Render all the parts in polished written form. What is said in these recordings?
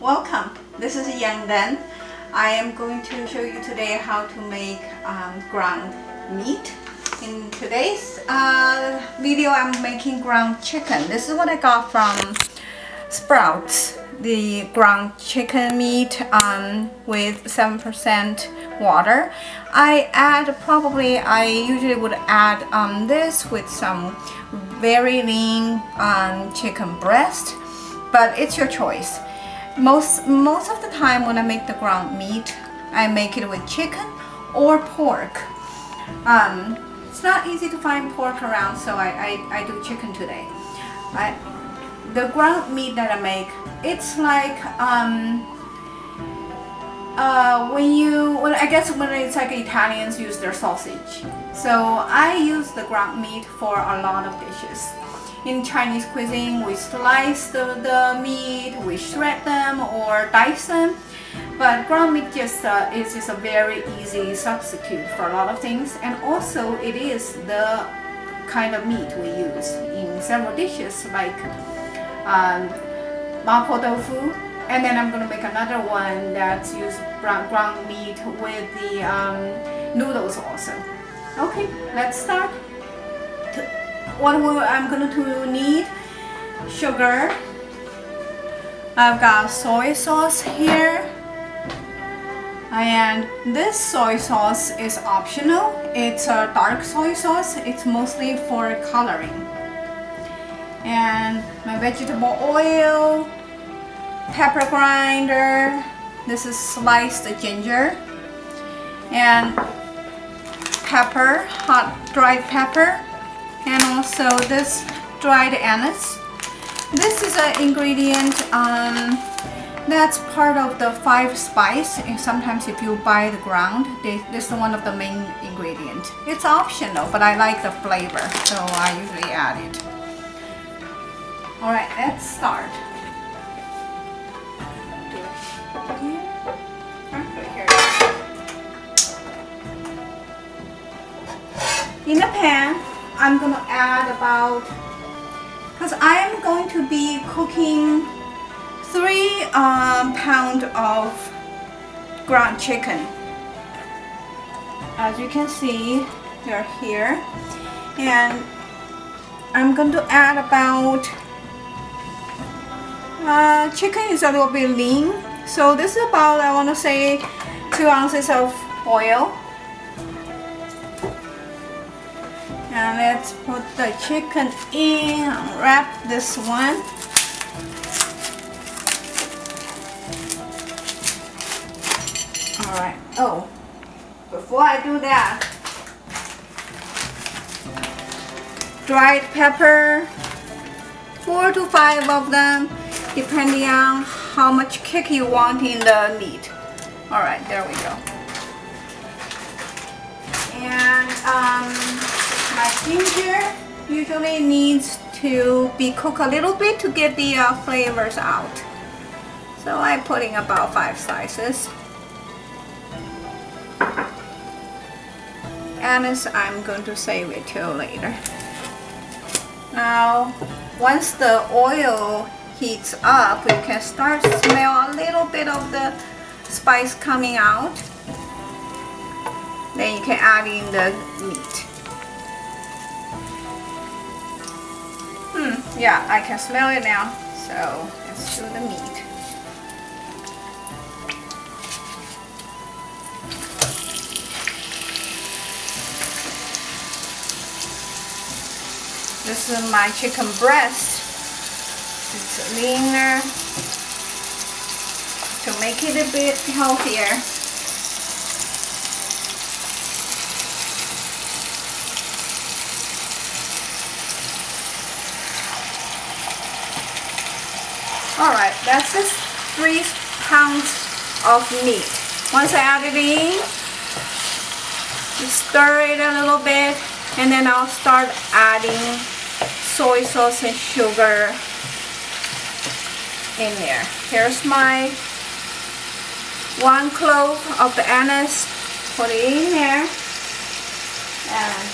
Welcome. This is Yang Den. I am going to show you today how to make ground meat. In today's video, I'm making ground chicken. This is what I got from Sprouts. The ground chicken meat with 7% water. I usually would add this with some very lean chicken breast, but it's your choice. Most of the time when I make the ground meat, I make it with chicken or pork. It's not easy to find pork around, so I do chicken today. The ground meat that I make, it's like when it's like Italians use their sausage. So I use the ground meat for a lot of dishes. In Chinese cuisine, we slice the meat, we shred them or dice them. But ground meat is just a very easy substitute for a lot of things, and also it is the kind of meat we use in several dishes like mapo tofu, and then I'm gonna make another one that's use ground meat with the noodles also. Okay, let's start. What I'm going to need: sugar. I've got soy sauce here, and this soy sauce is optional. It's a dark soy sauce. It's mostly for coloring. And my vegetable oil, pepper grinder. This is sliced ginger, and pepper, hot dried pepper. And also this dried anise. This is an ingredient that's part of the 5 spice. And sometimes if you buy the ground, this is one of the main ingredients. It's optional, but I like the flavor, so I usually add it. Alright, let's start. In a pan, I'm going to add because I'm going to be cooking 3 pounds of ground chicken. As you can see, they're here. And I'm going to add chicken is a little bit lean. So this is about, I want to say, 2 ounces of oil. And let's put the chicken in and wrap this one. Alright, oh, before I do that, dried pepper, 4 to 5 of them, depending on how much kick you want in the meat. Alright, there we go. And my ginger usually needs to be cooked a little bit to get the flavors out. So I'm putting about 5 slices. Anise, I'm going to save it till later. Now, once the oil heats up, you can start to smell a little bit of the spice coming out. Then you can add in the meat. Yeah, I can smell it now. So let's do the meat. This is my chicken breast. It's leaner to make it a bit healthier. Alright, that's just 3 pounds of meat. Once I add it in, just stir it a little bit, and then I'll start adding soy sauce and sugar in there. Here's my 1 clove of the anise. Put it in there. And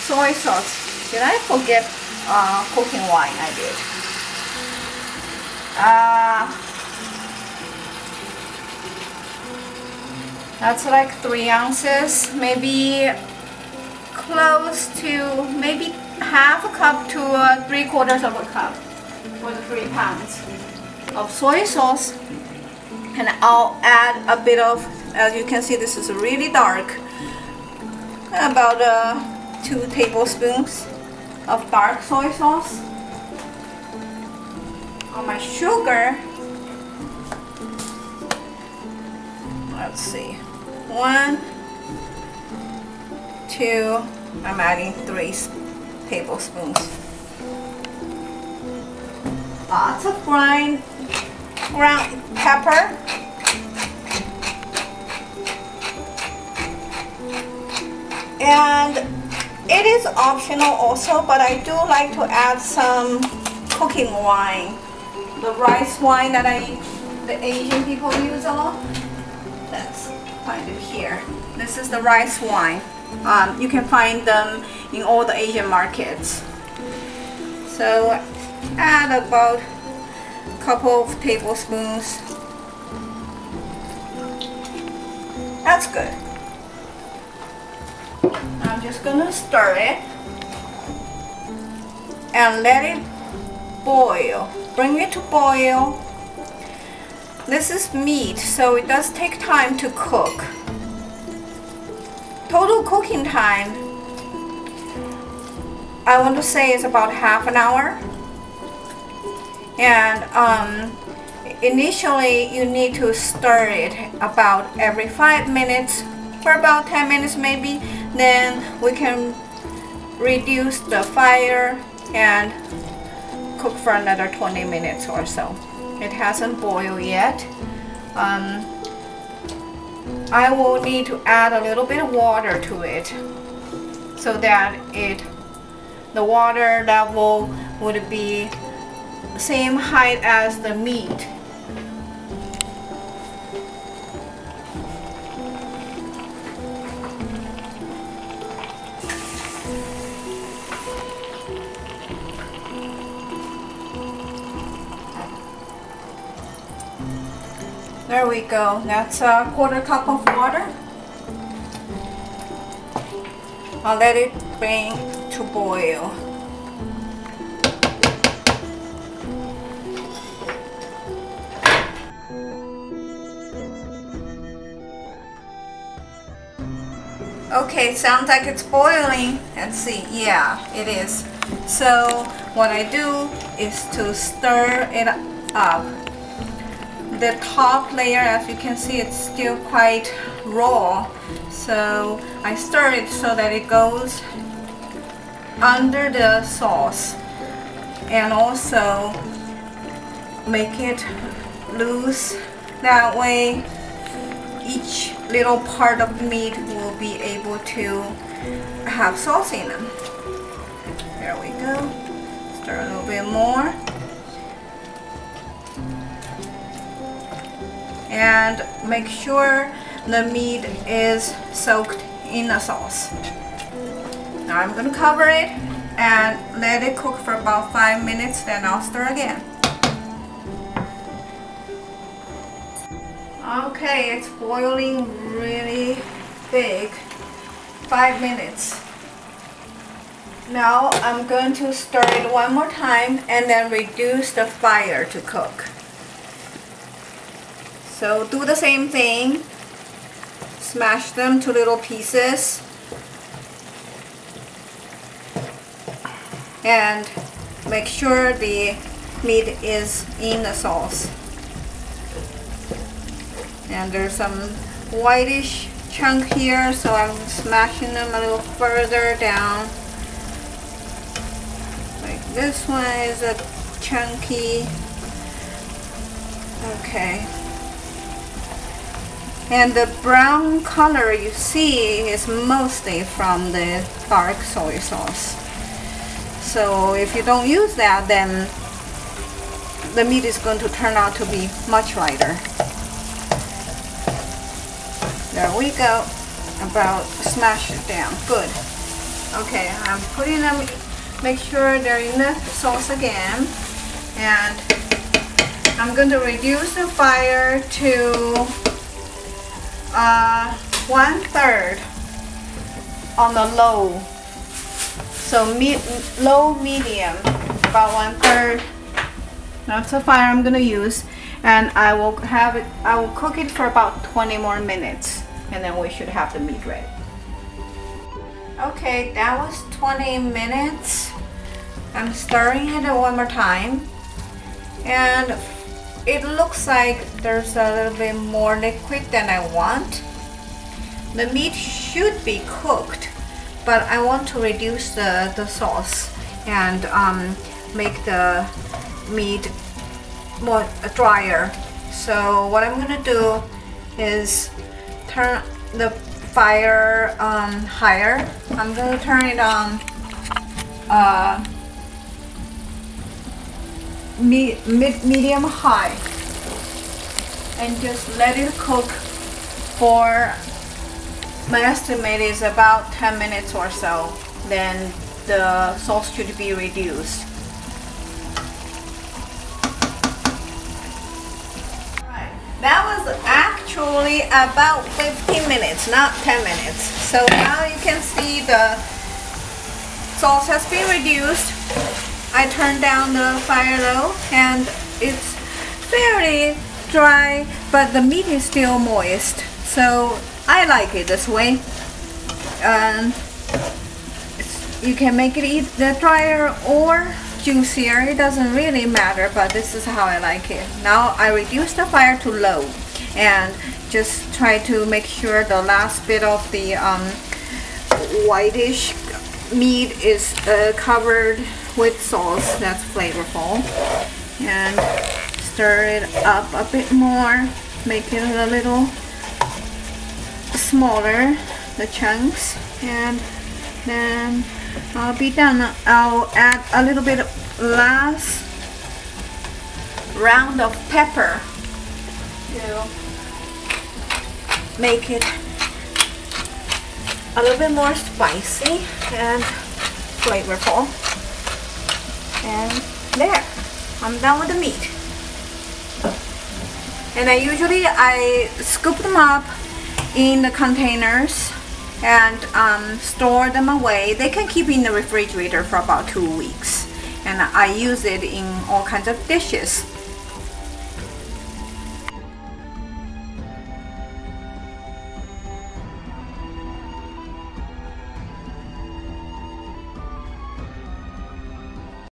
soy sauce. Did I forget cooking wine? I did. That's like 3 ounces, maybe close to maybe half a cup to 3/4 of a cup for the 3 pounds of soy sauce. And I'll add a bit of, as you can see, this is really dark, about 2 tablespoons of dark soy sauce. On my sugar, let's see, 1, 2, I'm adding 3 tablespoons. Lots of ground pepper. And it is optional also, but I do like to add some cooking wine. The rice wine that the Asian people use a lot. Let's find it here. This is the rice wine. You can find them in all the Asian markets. So add about a couple of tablespoons. That's good. I'm just gonna stir it and let it boil. Bring it to boil. This is meat, so it does take time to cook. Total cooking time, I want to say, is about half an hour. And initially you need to stir it about every 5 minutes for about 10 minutes maybe. Then we can reduce the fire and cook for another 20 minutes or so. It hasn't boiled yet. I will need to add a little bit of water to it so that the water level would be same height as the meat. There we go. That's a 1/4 cup of water. I'll let it bring to boil. Okay, sounds like it's boiling. Let's see. Yeah, it is. So what I do is to stir it up. The top layer, as you can see, it's still quite raw, so I stir it so that it goes under the sauce, and also make it loose. That way each little part of meat will be able to have sauce in them. There we go. Stir a little bit more. And make sure the meat is soaked in the sauce. Now I'm going to cover it and let it cook for about 5 minutes, then I'll stir again. Okay, it's boiling really big. 5 minutes. Now I'm going to stir it one more time and then reduce the fire to cook. So do the same thing, smash them to little pieces, and make sure the meat is in the sauce. And there's some whitish chunk here, so I'm smashing them a little further down. Like this one is a chunky. Okay. And the brown color you see is mostly from the dark soy sauce. So if you don't use that, then the meat is going to turn out to be much lighter. There we go. About smash it down. Good. Okay, I'm putting them, make sure they're in the sauce again. And I'm going to reduce the fire to 1/3 on the low. So low medium, about 1/3. That's the fire I'm gonna use, and I will cook it for about 20 more minutes, and then we should have the meat ready. Okay, that was 20 minutes. I'm stirring it one more time, and it looks like there's a little bit more liquid than I want. The meat should be cooked, but I want to reduce the sauce and make the meat more drier. So what I'm gonna do is turn the fire higher. I'm gonna turn it on medium high, and just let it cook for, my estimate is about 10 minutes or so. Then the sauce should be reduced. Right. That was actually about 15 minutes, not 10 minutes. So now you can see the sauce has been reduced. I turned down the fire low, and it's fairly dry, but the meat is still moist. So I like it this way. You can make it either drier or juicier. It doesn't really matter, but this is how I like it. Now I reduce the fire to low and just try to make sure the last bit of the whitish meat is covered with sauce that's flavorful, and stir it up a bit more, make it a little smaller, the chunks, and then I'll be done. I'll add a little bit of last round of pepper to make it a little bit more spicy and flavorful. And there, I'm done with the meat. And I scoop them up in the containers and store them away. They can keep in the refrigerator for about 2 weeks, and I use it in all kinds of dishes.